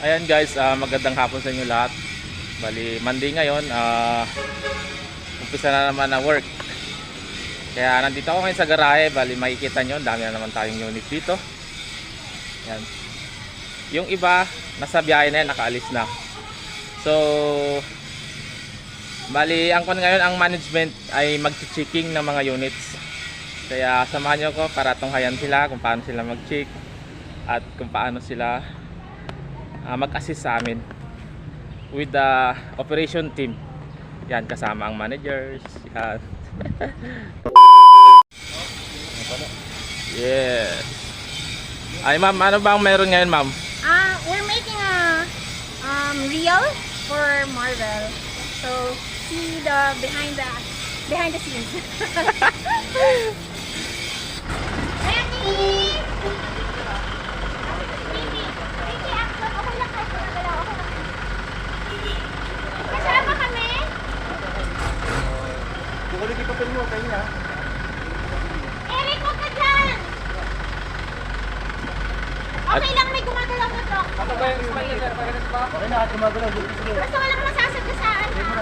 Ayan guys, magandang hapon sa inyo lahat. Bali, Monday ngayon, umpisa na naman na work. Kaya nandito ako ngayon sa garahe. Bali, makikita nyo, dami na naman tayong unit dito. Ayan. Yung iba, nasa biyahe na yan, nakaalis na. So, bali, ang kon ngayon, ang management ay mag-checking ng mga units. Kaya samahan nyo ko para tunghayan sila kung paano sila mag-check at kung paano sila mag-assist sa amin with the operation team. Yan, kasama ang managers. Yan. Yes. Ay ma'am, ano bang meron ngayon ma'am? We're making a reel for Marvel. So see the behind the scenes. Ready? Kasama kami? Kukulit yung papel mo, kayo na. Eric, huwag ka dyan! Okay lang, may gumagalaw na to. Ako ba yung smile na pagkakas pa? Okay na, gumagalaw. Basta walang masasagasaan ha.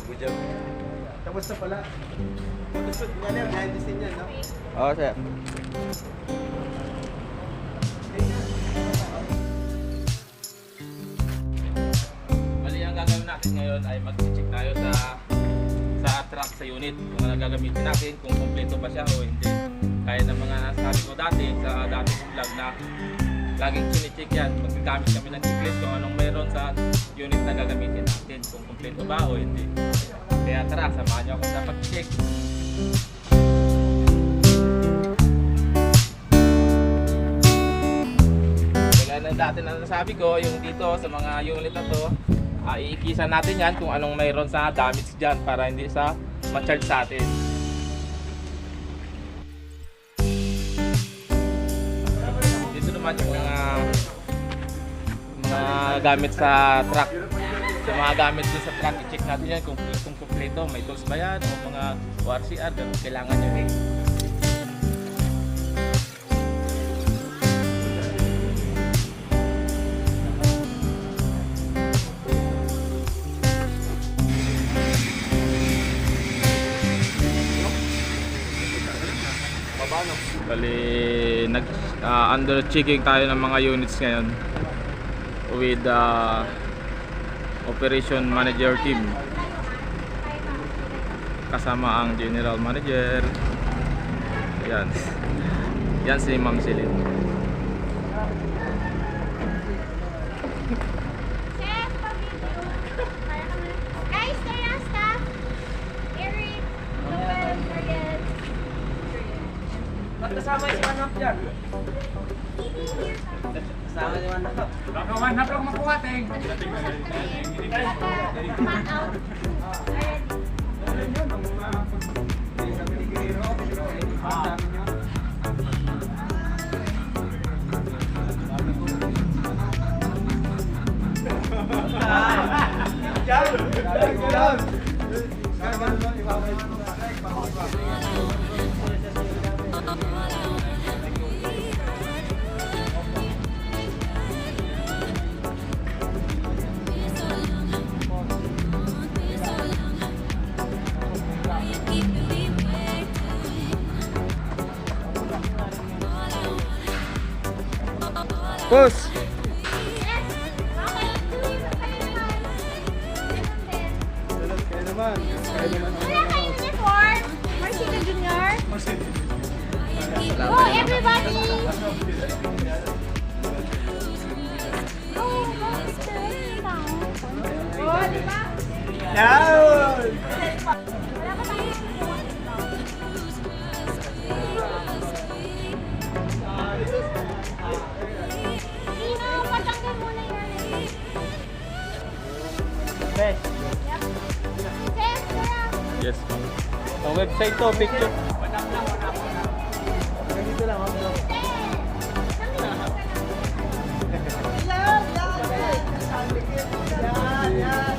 Bujab. Tapos na pala. Photoshoot nga na, behind the scene yan, no? Oo, sir. Bali, ang gagawin natin ngayon ay mag-check tayo sa truck sa unit. Kung ano gagamitin natin, kung kompleto pa siya o hindi. Kaya ng mga nasabi ko dati sa dati kong vlog na laging chine-check yan. Magkagamit kami ng checklist kung anong meron sa unit na gagamitin natin. Kung kompleto ba o hindi. Kaya tara, samahan nyo ako sa pag-check. Kaya na dati na nasabi ko, yung dito sa mga unit na to, iikisan natin yan kung anong mayroon sa damage dyan para hindi sa ma-charge sa atin. Dito naman yung mga gamit sa truck. Sa mga gamit din sa truck, i-check natin yan kung kompleto. May tools ba yan o mga ORCR, kailangan nyo eh. Bali, under checking tayo ng mga units ngayon with operation manager team kasama ang general manager. Yan si Ma'am Celine. Guys, kaya staff. Eric, Noel, Marian. Kasama yung manap dyan. Kasama yung manap. Baka manap lang makuhating. Come out. Boss! Kaya naman. Wala kayong uniform? Marcelo Junior? Go, everybody! Go, go, di ba? Yan! Wala pa tayong uniform. website to, picture. Ganito lang, ma'am. Yan, yan.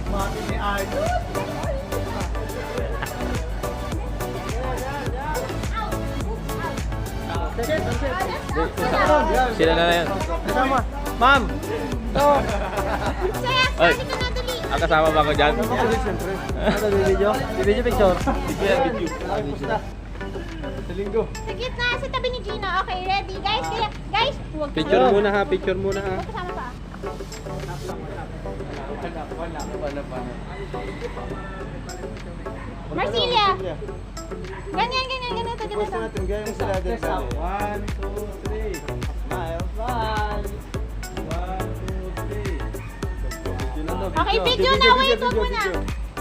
Mami ni Ardo. Sila na yan. Kasama. Ma'am! To! Ay, Kasi ka na dali. kasama ba ako dyan? Siyempre. Ano, video? Video picture? Sa linggo. Sa gitna, sa tabi ni Gina. Okay, ready? Guys, kaya, guys, huwag Picture muna ha, picture muna ha. Huwag kasama pa. Marcilia! Ganyan, ganyan, ganito, Pwesta ganito. natin, gaya yung sila din. 1, 2, 3. Smile, smile. 1, 2, 3. Okay, video na. Wait, huwag muna.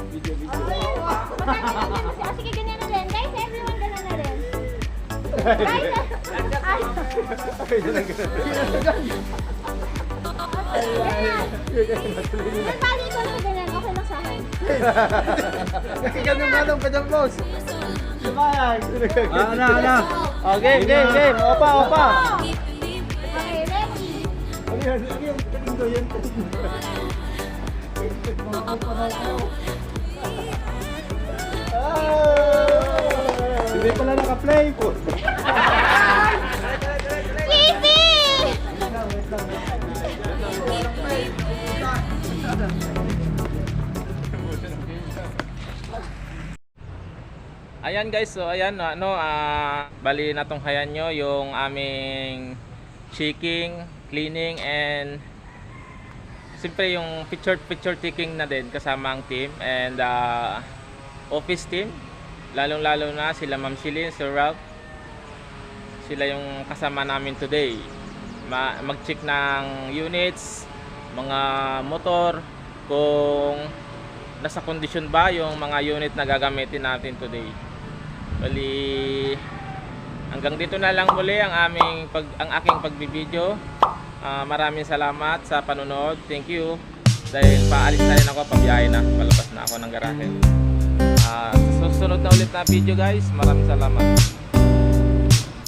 Video, video. Oh, sige, ganyan na rin. Guys, everyone, ganyan na rin. Guys, ay. Okay, dyan lang ganun. Bali ko lang ganyan. Okay lang sa akin. Ganun ka dyan, boss. Smile. Ano? Oh, game, game, game. Opa, opa. Okay, ready? Ano yan? Ano yan? Katinggo yan. Hindi pala naka-play po. Kitty! Ayan guys, so ayan bali natunghayan nyo yung aming checking, cleaning and siyempre yung picture taking na din kasama ang team and office team, lalong lalo na sila Ma'am Shilin, Sir Ralph, sila yung kasama namin today. Mag-check ng units, mga motor, kung nasa kondisyon ba yung mga unit na gagamitin natin today. Bali, hanggang dito na lang muli ang aking pagbibideo. Maraming salamat sa panonood. Thank you. Dahil paalis na rin ako, pabiyahe na, palabas na ako ng garahe. Sa susunod na ulit na video guys, maraming salamat.